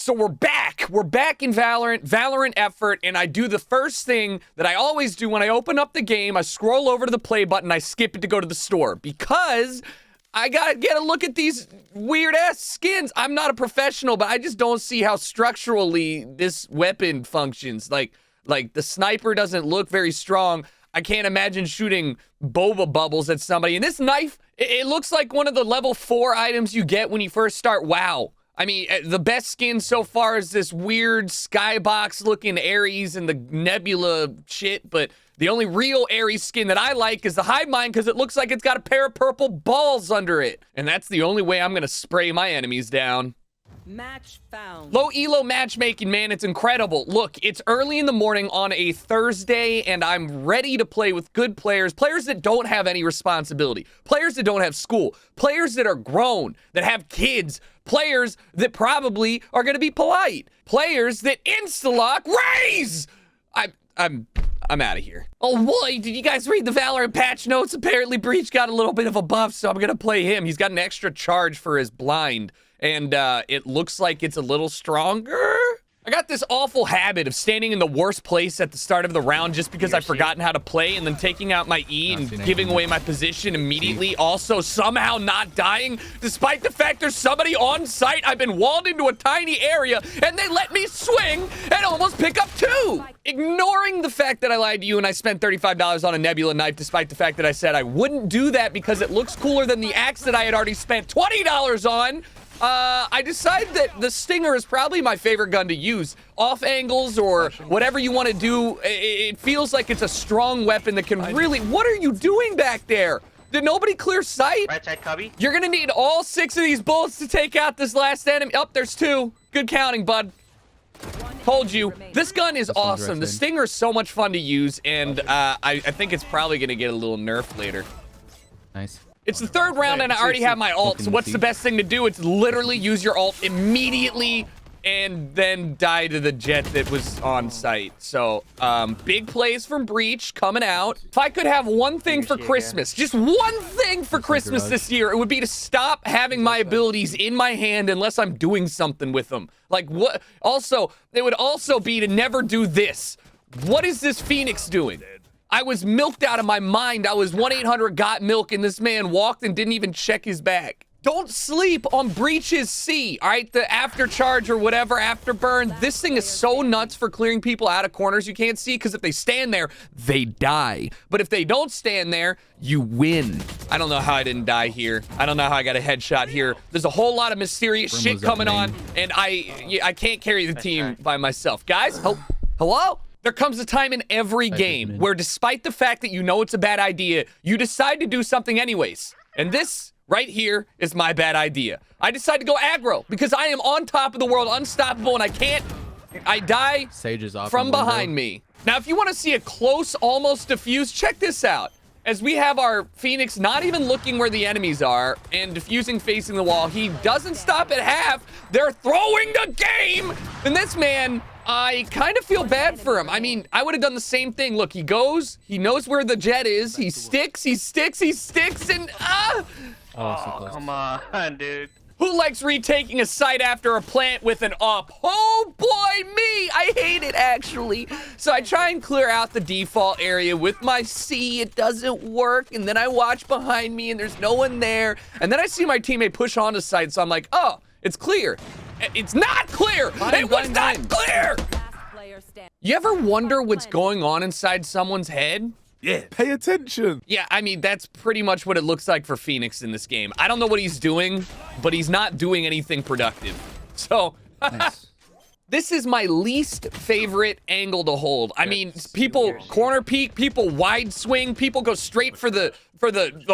So we're back. We're back in Valorant effort, and I do the first thing that I always do when I open up the game. I scroll over to the play button, I skip it to go to the store because I gotta get a look at these weird-ass skins. I'm not a professional, but I just don't see how structurally this weapon functions. Like the sniper doesn't look very strong. I can't imagine shooting boba bubbles at somebody. And this knife, it looks like one of the level 4 items you get when you first start WoW. I mean, the best skin so far is this weird skybox-looking Ares and the Nebula shit, but the only real Ares skin that I like is the Hive Mind because it looks like it's got a pair of purple balls under it. And that's the only way I'm going to spray my enemies down. Match found. Low elo matchmaking, man, it's incredible. Look, it's early in the morning on a Thursday, and I'm ready to play with good players. Players that don't have any responsibility. Players that don't have school. Players that are grown, that have kids. Players that probably are going to be polite. Players that insta-lock raise! I'm out of here. Oh boy, did you guys read the Valorant patch notes? Apparently Breach got a little bit of a buff, so I'm going to play him. He's got an extra charge for his blind. And it looks like it's a little stronger. I got this awful habit of standing in the worst place at the start of the round just because I've forgotten how to play and then taking out my E and giving away my position immediately. Also, somehow not dying despite the fact there's somebody on site. I've been walled into a tiny area and they let me swing and almost pick up 2. Ignoring the fact that I lied to you and I spent $35 on a Nebula knife despite the fact that I said I wouldn't do that because it looks cooler than the axe that I had already spent $20 on. I decided that the Stinger is probably my favorite gun to use. Off angles or whatever you want to do, it feels like it's a strong weapon that can really... What are you doing back there? Did nobody clear sight? Right side cubby. You're gonna need all 6 of these bullets to take out this last enemy. Oh, there's 2. Good counting, bud. Told you. This gun is awesome. The Stinger is so much fun to use, and I think it's probably gonna get a little nerf later. Nice. It's the 3rd round and I already have my ult, so what's the best thing to do? It's literally use your ult immediately and then die to the jet that was on site. So, big plays from Breach coming out. If I could have one thing for Christmas, just one thing for Christmas this year, it would be to stop having my abilities in my hand unless I'm doing something with them. Like, what? Also, it would also be to never do this. What is this Phoenix doing? I was milked out of my mind. I was 1-800-GOT-MILK, and this man walked and didn't even check his bag. Don't sleep on Breach's C, all right? The after charge or whatever, afterburn. This thing is so nuts for clearing people out of corners you can't see, because if they stand there, they die. But if they don't stand there, you win. I don't know how I didn't die here. I don't know how I got a headshot here. There's a whole lot of mysterious shit coming on, and I can't carry the team by myself. Guys, hello? There comes a time in every game where despite the fact that you know it's a bad idea, you decide to do something anyways. And this right here is my bad idea. I decide to go aggro because I am on top of the world, unstoppable, and I die from behind me. Now, if you want to see a close, almost diffuse, check this out. As we have our Phoenix not even looking where the enemies are and diffusing facing the wall, he doesn't stop at half. They're throwing the game. And this man... I kind of feel bad for him. I mean, I would have done the same thing. Look, he goes, he knows where the jet is, he sticks, and Oh, so close. Come on, dude. Who likes retaking a site after a plant with an up? Oh boy, me! I hate it, actually. So I try and clear out the default area with my C. It doesn't work, and then I watch behind me, and there's no one there. And then I see my teammate push onto site, so I'm like, oh, it's clear. It's not clear! It was not clear! You ever wonder what's going on inside someone's head? Yeah. Pay attention. Yeah, I mean, that's pretty much what it looks like for Phoenix in this game. I don't know what he's doing, but he's not doing anything productive. So, Nice. This is my least favorite angle to hold. I mean, people corner peek, people wide swing, people go straight for the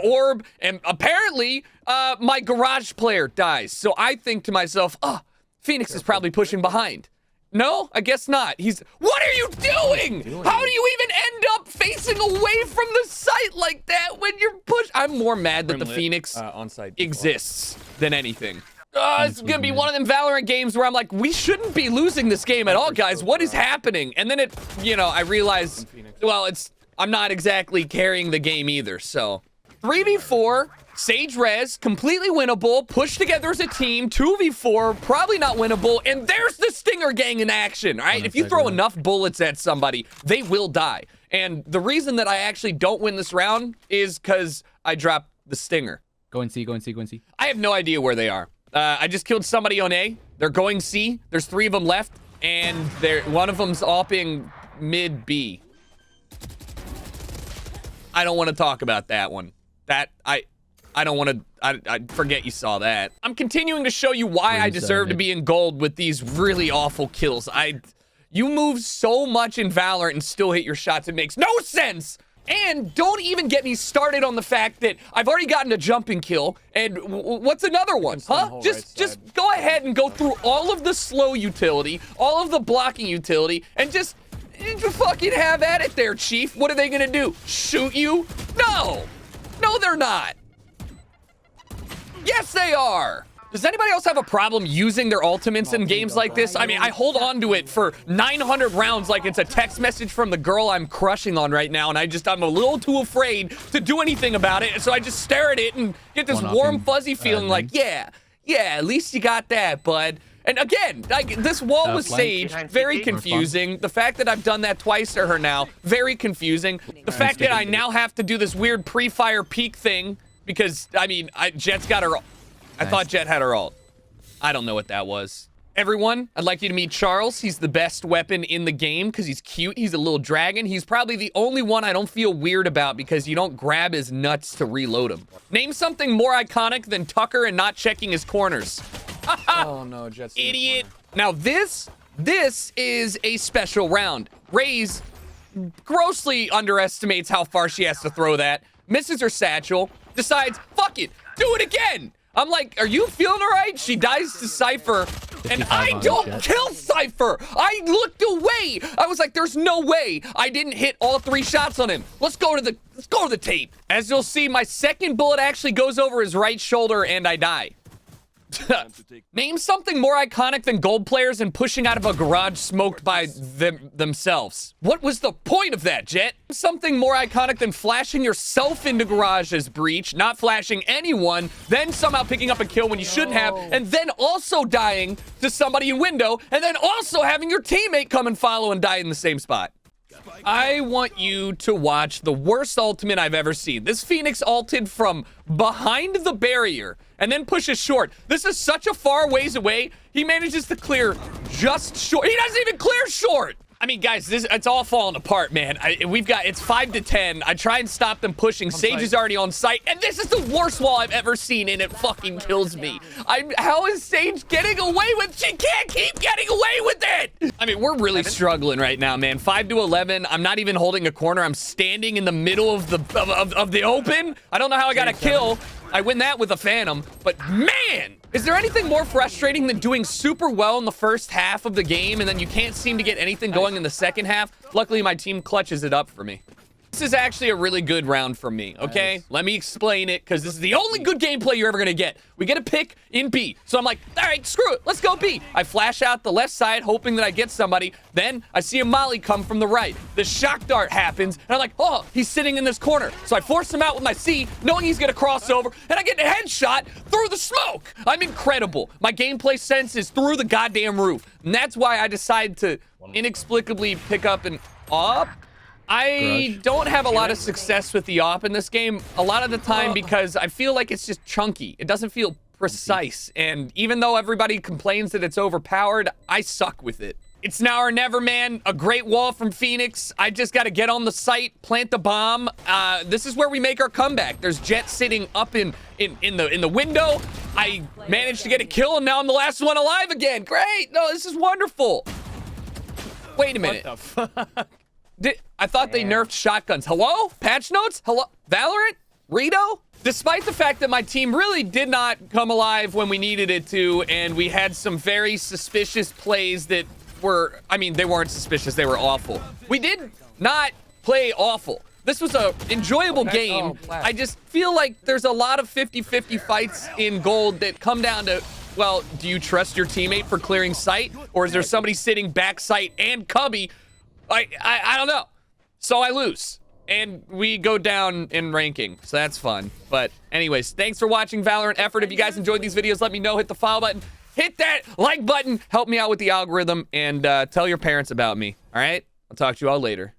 orb, and apparently, my garage player dies. So I think to myself, oh, Phoenix is probably pushing behind. No, I guess not. What are you doing? How do you even end up facing away from the site like that when you're I'm more mad that the Phoenix exists than anything. It's gonna be one of them Valorant games where I'm like, we shouldn't be losing this game at all, guys. What is happening? And then I realize, well, I'm not exactly carrying the game either, so. 3v4, Sage res, completely winnable, push together as a team, 2v4, probably not winnable, and there's the Stinger gang in action, all right? If you throw enough bullets at somebody, they will die. And the reason that I actually don't win this round is because I dropped the Stinger. Go and see, go and see, go and see. I have no idea where they are. I just killed somebody on A. They're going C. There's 3 of them left, and one of them's opping mid B. I don't want to talk about that one. I don't want to, I forget you saw that. I'm continuing to show you why I deserve to be in gold with these really awful kills. You move so much in Valorant and still hit your shots. It makes no sense. And don't even get me started on the fact that I've already gotten a jumping kill. And what's another one, huh? Just go ahead and go through all of the slow utility, all of the blocking utility, and just fucking have at it there, Chief. What are they gonna do? Shoot you? No. No, they're not. Yes, they are. Does anybody else have a problem using their ultimates in games like this? I mean, I hold on to it for 900 rounds like it's a text message from the girl I'm crushing on right now, and I'm a little too afraid to do anything about it, so I just stare at it and get this warm, fuzzy feeling like, yeah, at least you got that, bud. And again, like, this wall with Sage, very confusing. The fact that I've done that twice to her now, very confusing. The fact that I now have to do this weird pre-fire peek thing, because, I mean, Jet's got her... I thought Jet had her ult. I don't know what that was. Everyone, I'd like you to meet Charles. He's the best weapon in the game because he's cute. He's a little dragon. He's probably the only one I don't feel weird about because you don't grab his nuts to reload him. Name something more iconic than Tucker and not checking his corners. Oh no, Jet's idiot. Now this is a special round. Raze grossly underestimates how far she has to throw that. Misses her satchel. Decides, fuck it, do it again. I'm like, are you feeling all right? She dies to Cypher, and I don't kill Cypher. I looked away. I was like, there's no way I didn't hit all 3 shots on him. Let's go to the tape. As you'll see, my second bullet actually goes over his right shoulder, and I die. Name something more iconic than gold players and pushing out of a garage smoked by themselves. What was the point of that, Jet? Something more iconic than flashing yourself into garage as breach, not flashing anyone, then somehow picking up a kill when you shouldn't have, and then also dying to somebody in window, and then also having your teammate come and follow and die in the same spot. I want you to watch the worst ultimate I've ever seen. This Phoenix ulted from behind the barrier and then pushes short. This is such a far ways away. He manages to clear just short. He doesn't even clear short. I mean, guys, it's all falling apart, man. It's 5 to 10. I try and stop them pushing. Sage is already on site, and this is the worst wall I've ever seen, and it fucking kills me. How is Sage getting away with? She can't keep getting away with it. I mean, we're really struggling right now, man. 5 to 11. I'm not even holding a corner. I'm standing in the middle of the open. I don't know how I got a kill. I win that with a Phantom, but man, is there anything more frustrating than doing super well in the first half of the game and then you can't seem to get anything going in the second half? Luckily, my team clutches it up for me. This is actually a really good round from me, okay? Let me explain it, because this is the only good gameplay you're ever going to get. We get a pick in B. So I'm like, all right, screw it. Let's go B. I flash out the left side, hoping that I get somebody. Then I see a molly come from the right. The shock dart happens, and I'm like, oh, he's sitting in this corner. So I force him out with my C, knowing he's going to cross over, and I get a headshot through the smoke. I'm incredible. My gameplay sense is through the goddamn roof. And that's why I decided to inexplicably pick up an AWP. I don't have a lot of success with the AWP in this game a lot of the time because I feel like it's just chunky. It doesn't feel precise. And even though everybody complains that it's overpowered, I suck with it. It's now or never, man. A great wall from Phoenix. I just got to get on the site, plant the bomb. This is where we make our comeback. There's Jet sitting up in the window. I managed to get a kill, and now I'm the last one alive again. Great. No, this is wonderful. Wait a minute. What the fuck? I thought they nerfed shotguns. Hello? Patch notes? Hello? Valorant? Rito? Despite the fact that my team really did not come alive when we needed it to, and we had some very suspicious plays that were, I mean, they weren't suspicious, they were awful. We did not play awful. This was an enjoyable game. I just feel like there's a lot of 50-50 fights in gold that come down to, well, do you trust your teammate for clearing sight? Or is there somebody sitting back sight and cubby? I don't know. So I lose. And we go down in ranking, so that's fun. But anyways, thanks for watching Valorant Effort. If you guys enjoyed these videos, let me know. Hit the follow button. Hit that like button. Help me out with the algorithm. And tell your parents about me. All right? I'll talk to you all later.